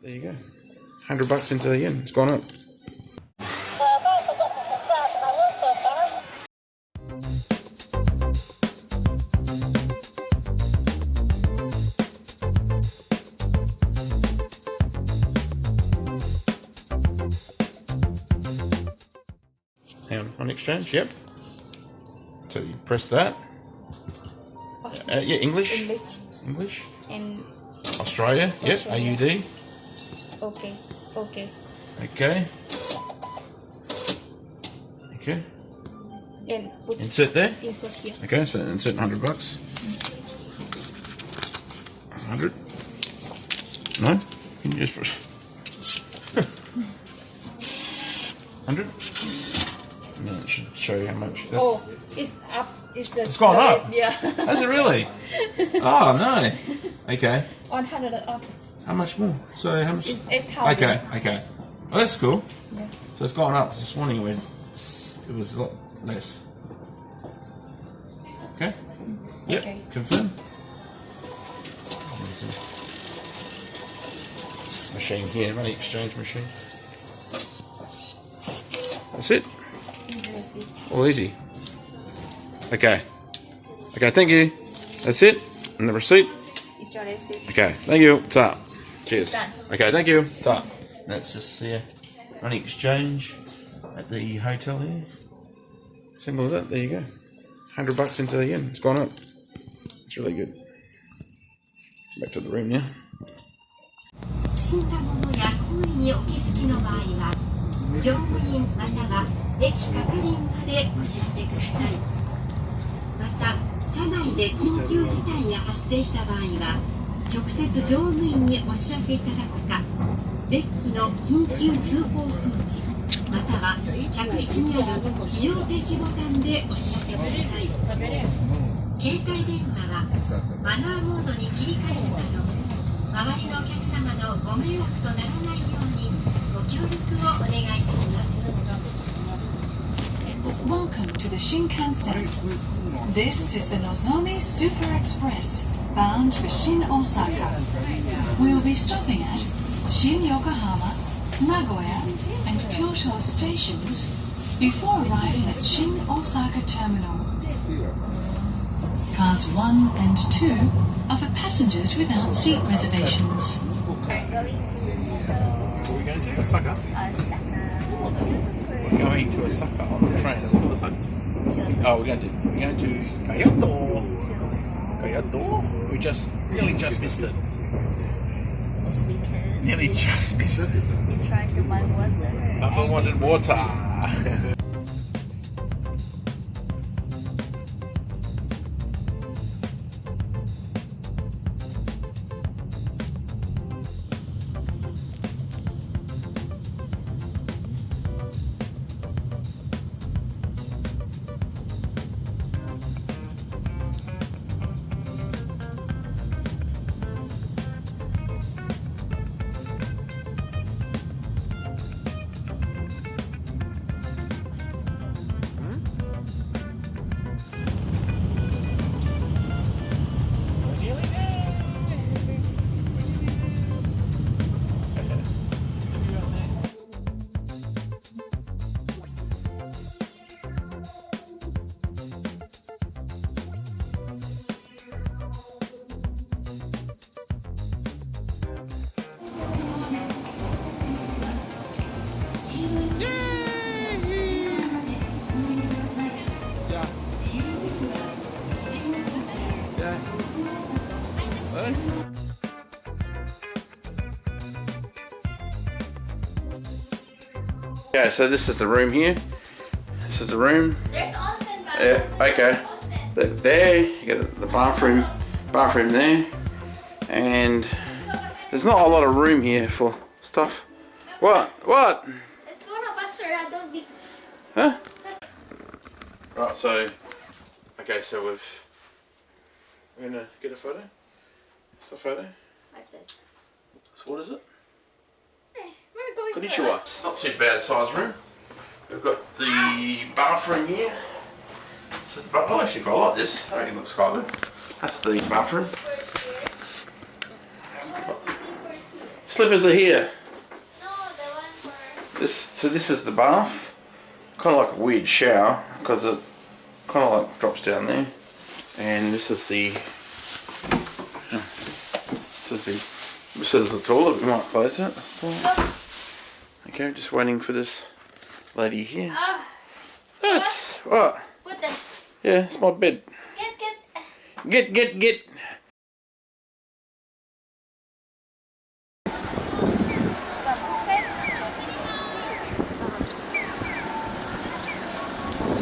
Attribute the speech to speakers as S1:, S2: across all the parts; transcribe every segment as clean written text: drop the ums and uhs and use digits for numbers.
S1: There you go. $100 into the yen. It's gone up. On exchange, yep. So you press that. Yeah, English. English.
S2: And
S1: Australia, yep. AUD.
S2: okay.
S1: Okay.
S2: And put
S1: Insert there.
S2: insert here.
S1: Okay, so insert $100. That's 100. No? Can you just 100? And then it should show you how much. That's,
S2: Oh, it's up. It's
S1: gone up.
S2: Yeah.
S1: Has it really? Oh no. Okay.
S2: 100 up.
S1: How much more? So how much?
S2: It's 8,000.
S1: Okay. Oh, that's cool.
S2: Yeah.
S1: So it's gone up. This morning it was a lot less. Okay. Yep.
S2: Okay.
S1: Confirm. It's this machine here, money exchange machine. That's it. All easy. Okay. Okay, thank you. That's it. And the receipt.
S2: It's your receipt.
S1: Okay, thank you. Ta. Cheers.
S2: Done.
S1: Okay, thank you. Ta. That's just money exchange at the hotel here. Simple as that. There you go. $100 into the yen. It's gone up. It's really good. Back to the room now.
S3: 新田物や行為にお気づきの場合は、乗務員または駅係員までお知らせください。また、車内で緊急事態が発生した場合は、直接乗務員にお知らせいただくか、デッキの緊急通報装置、または客室にある非常停止ボタンでお知らせください。携帯電話はマナーモードに切り替えるなど、周りのお客様のご迷惑とならないようにご協力をお願いいたします。
S4: Welcome to the Shinkansen. This is the Nozomi Super Express, bound for Shin Osaka. We will be stopping at Shin Yokohama, Nagoya, and Kyoto stations before arriving at Shin Osaka Terminal. Cars 1 and 2 are for passengers without seat reservations.
S2: We're going
S1: Where are we going to? Osaka?
S2: Osaka.
S1: We're going to Osaka on the train. Let's go Osaka. Oh, we're going to Kyoto. Kyoto. We nearly just missed it.
S2: It's because
S1: Nearly just missed it.
S2: you tried to buy water.
S1: I wanted water. Okay, so this is the room here. This is the room.
S2: There's onsen
S1: Okay. There, you get the bathroom there. And there's not a lot of room here for stuff. What?
S2: Let's go now, Pastor. Don't be...
S1: Huh? Right, so, okay, so we're gonna get a photo. It's a photo.
S2: What's this?
S1: So what is it?
S2: We're going to
S1: Konnichiwa. It's not too bad size room. We've got the bathroom here. I actually quite like this. I think it looks quite good. That's the bathroom. Slippers are here.
S2: No, the one for...
S1: This is the bath. Kind of like a weird shower because it kind of like drops down there. And this is the toilet. We might close it. Okay, just waiting for this lady here. Yes. What?
S2: Put the...
S1: Yeah, it's my bed. Get.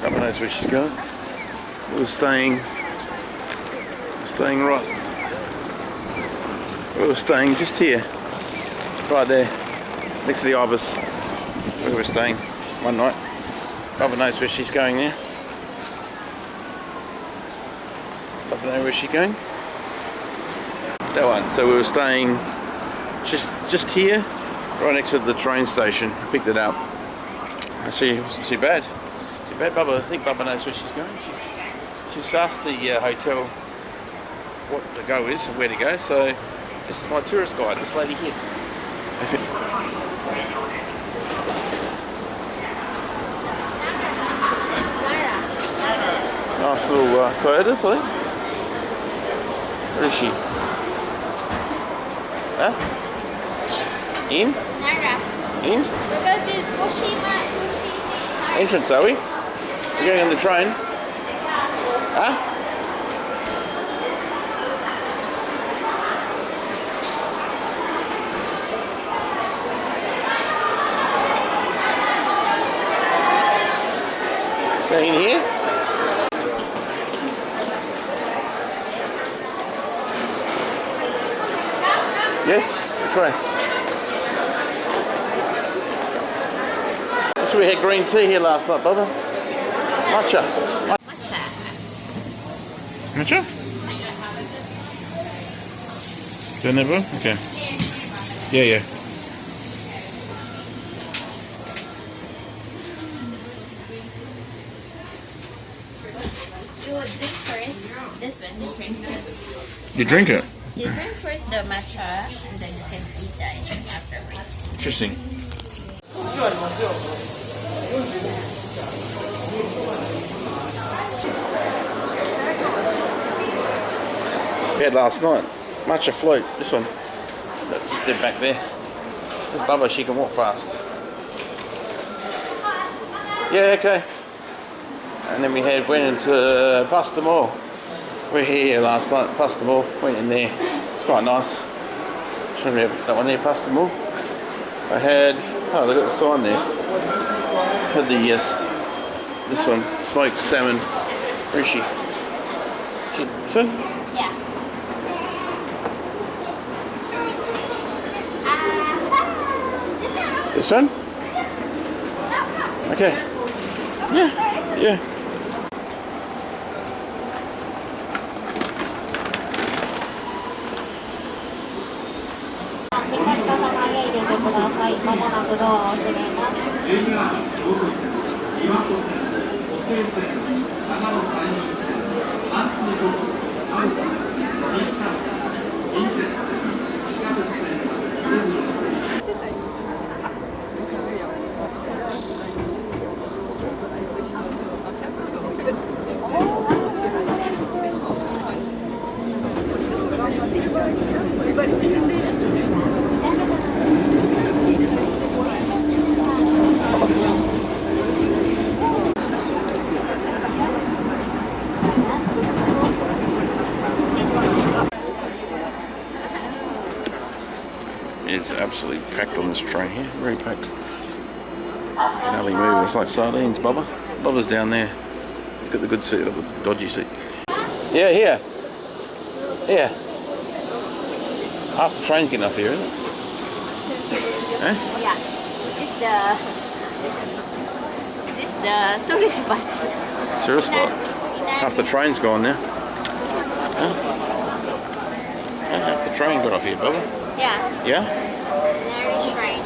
S1: Papa knows where she's going. We're staying right. We were staying just here, right there, next to the Ibis. We were staying one night. Papa knows where she's going now. Papa knows where she's going. That one. So we were staying just here, right next to the train station. I picked it up. I see, it wasn't too bad. Too bad. Bubba, I think Bubba knows where she's going. She's asked the hotel what to go is and where to go. So this is my tourist guide. This lady here. Nice little Toyotas, I think. Where is she? Huh? In?
S2: Nara.
S1: In?
S2: We're going to Bushima.
S1: Entrance, are we? We're going on the train. Huh? Going in here? Yes? Which way? That's where we had green tea here last night, Bubba. Matcha. Matcha? Down there, Bubba? Okay. Yeah.
S2: You drink first. This one, you drink first.
S1: You drink it?
S2: You drink first the matcha, and then you can eat the ice cream afterwards.
S1: Interesting. We had last night. Matcha float. This one. Just dead back there. There's Bubba, she can walk fast. Yeah, okay. And then we went into past the mall. We're here last night, past the mall. Went in there. It's quite nice. Should we have that one there, past the mall? I had, oh look at the sign there. Had the this one, smoked salmon. Where is she? This one?
S2: Yeah.
S1: This one? Okay. Yeah. It's absolutely packed on this train here, very packed. Hardly moving, it's like sardines, Bubba. Bubba's down there. Look at the good seat, or the dodgy seat. Yeah, here. Here. Half the train's getting up here, isn't it? Eh?
S2: Yeah. This is the tourist spot.
S1: Tourist spot. Half the train's gone now. Huh? Half the train got off here, Bubba.
S2: Yeah.
S1: Yeah?
S2: Nari Shrine.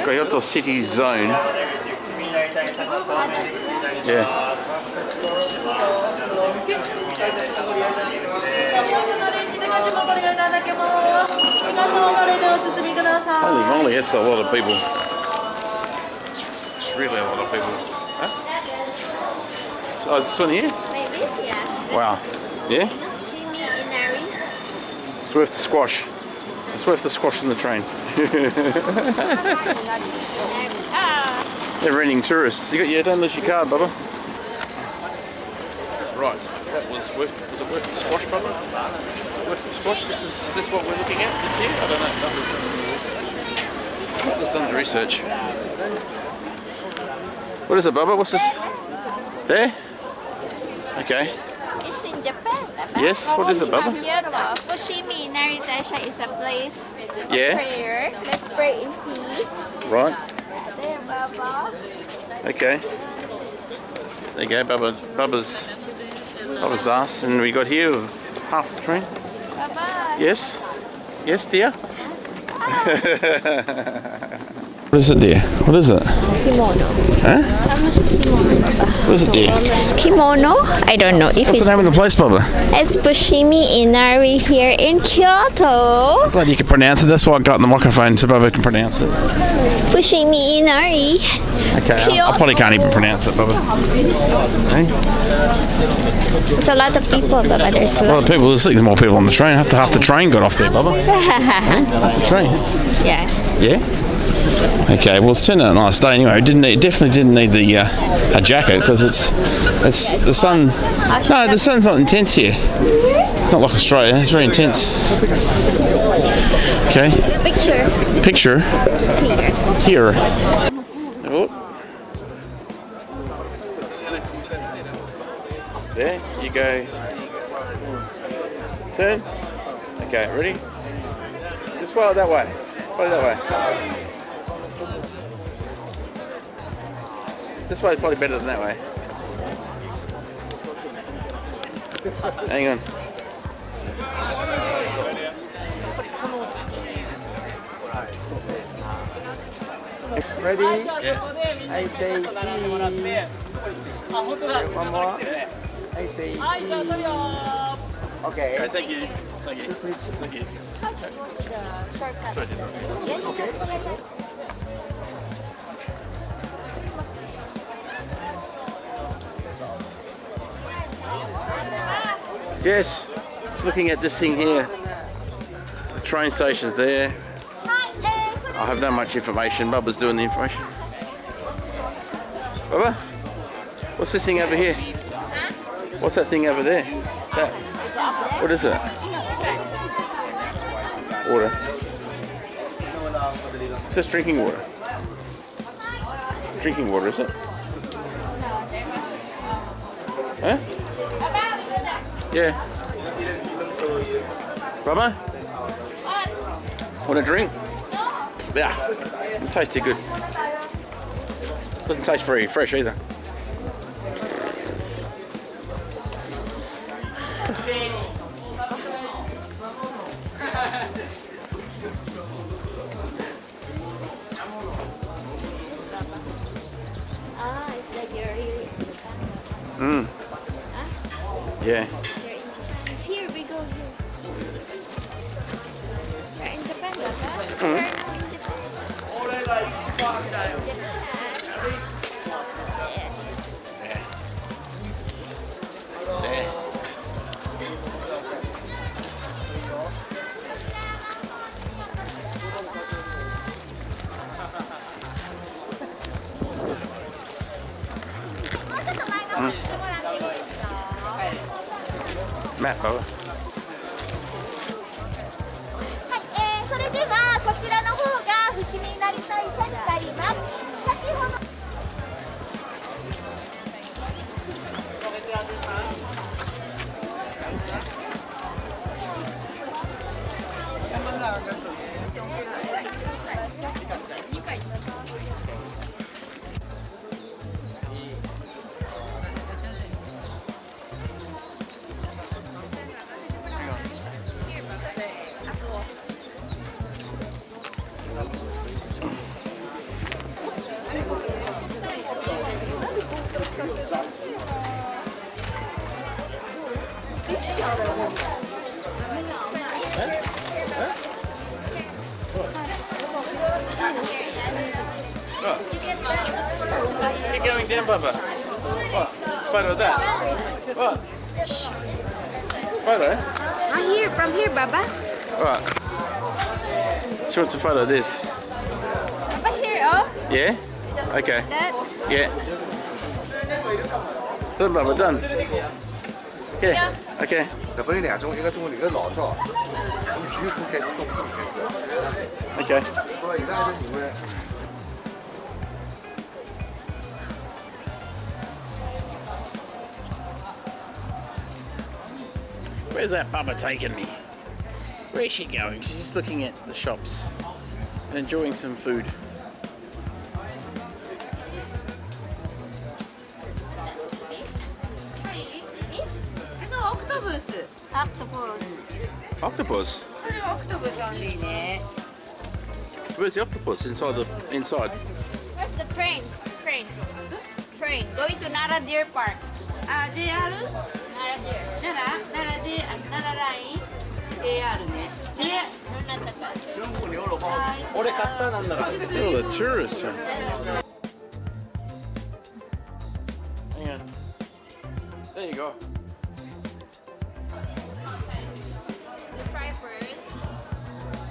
S1: Kyoto City Zone. Yeah. Holy moly, that's a lot of people. It's really a lot of people. Huh? So this one here?
S2: Maybe, yeah.
S1: Wow. Yeah?
S2: Shimi Inari.
S1: It's worth the squash. It's worth the squash in the train. They're renting tourists. Don't lose your card, Bubba. Right, that was it worth the squash, Bubba? Worth the squash? Is this what we're looking at this year? I don't know. Bubba's done the research. What is it, Bubba? What's this? There? Okay.
S2: It's in Japan.
S1: Yes, what is it, Bubba?
S2: Kyoto. Fushimi Inari Daisha is a place
S1: Yeah.
S2: of prayer. Let's pray in peace.
S1: Right.
S2: There, Baba.
S1: Okay. There you go, Bubba's ass, and we got here half the train.
S2: Bye-bye.
S1: Yes? Yes, dear? What is it, dear? What is it?
S2: Kimono.
S1: Huh?
S2: Kimono.
S1: What is it, dear?
S2: Kimono? I don't know if
S1: What's the name of the place, Bubba?
S2: it's Fushimi Inari here in Kyoto.
S1: Glad you can pronounce it. That's why I got the microphone so Bubba can pronounce it.
S2: Fushimi Inari.
S1: Okay, I probably can't even pronounce it, Bubba. Hey?
S2: There's a lot of people, Baba. There's a
S1: A lot
S2: lot.
S1: of people. There's more people on the train. Half the train got off there, Bubba. Half the train.
S2: Yeah.
S1: Yeah. Okay. Well, it's turned out a nice day anyway. Definitely didn't need the a jacket because it's the sun. No, the sun's not intense here. Not like Australia. It's very intense. Okay. Picture. Here. Oh. There you go. Turn. Okay, ready? This way or that way? Probably that way. This way is probably better than that way. Hang on.
S5: Ready?
S1: Yeah.
S5: I say cheese. One more. I say cheese. Okay.
S1: Okay, thank you. Thank you. Thank you. Yes, looking at this thing here. The train station's there. I have not much information. Bubba's doing the information. Bubba, what's this thing over here? What's that thing over there? That. What is it? Water. It says drinking water. Drinking water, is it? Huh? Yeah. Bubba? Want a drink? Yeah. It tastes too good. Doesn't taste very fresh either.
S2: It's like you're really
S1: Yeah.
S2: here we go here. You're in Japan, Baba.
S1: There. Matt, Bubba.
S6: それではこちらの方が伏見稲荷大社になります。先ほど
S1: う Keep going down, Papa. What? Photo of that? What? Photo?
S2: From here, Baba.
S1: Alright. She wants a photo of this.
S2: Baba here, oh.
S1: Yeah? Okay.
S2: That.
S1: Yeah. Done, Papa, done. Yeah. Okay.
S5: 分2种，一个中一个老少，从徐福开始动动开始。
S1: Okay.
S5: 后来一大堆你们。
S1: Where's that Bubba taking me? Where's she going? She's just looking at the shops and enjoying some food. Octopus? Where's the octopus? Inside the inside.
S2: Where's the train? Train. Going to Nara Deer Park.
S7: JR?
S2: Nara Deer.
S7: 奈良ライン JR ね。
S5: 俺買ったなんだから。
S1: Oh, the tourists. Hang on. There you go.
S2: You try first.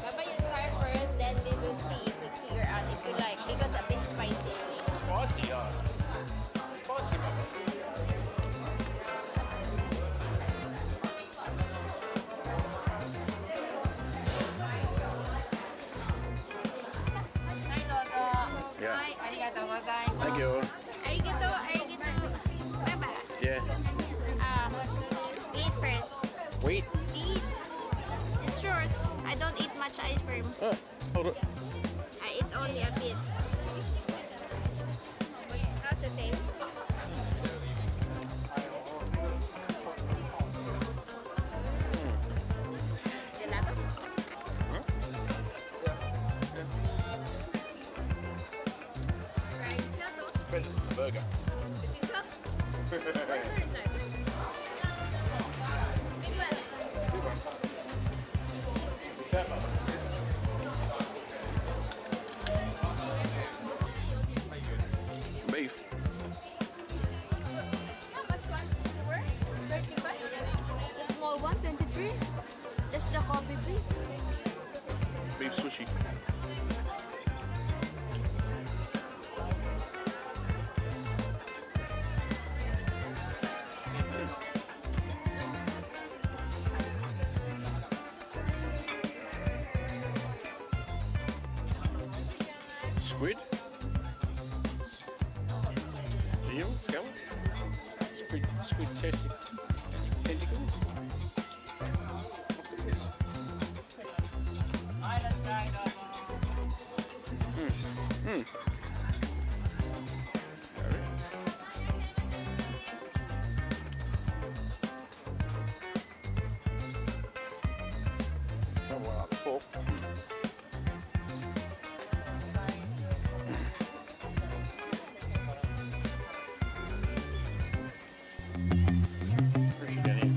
S2: Baba, you try first, then we will see if we figure out if you like, because a bit spicy.
S1: Spicy, Spicy, Bubba. Yeah. Thank you.
S2: Arigato. Baba.
S1: Yeah.
S2: Eat first.
S1: Wait.
S2: Eat. It's yours. I don't eat much ice cream.
S1: Oh, hold it.
S2: I eat only a bit. How's the taste? Gelato? Right, gelato.
S1: Better than the burger.
S2: You think so? Burger is nice. Big one.
S1: That Bubba. Beef.
S2: How much ones were? 35? The small one, 23. That's the coffee beef.
S1: Beef sushi. Squid? Eel? Scallop? Squid tentacles? Oh, well, pork. Where's she down here?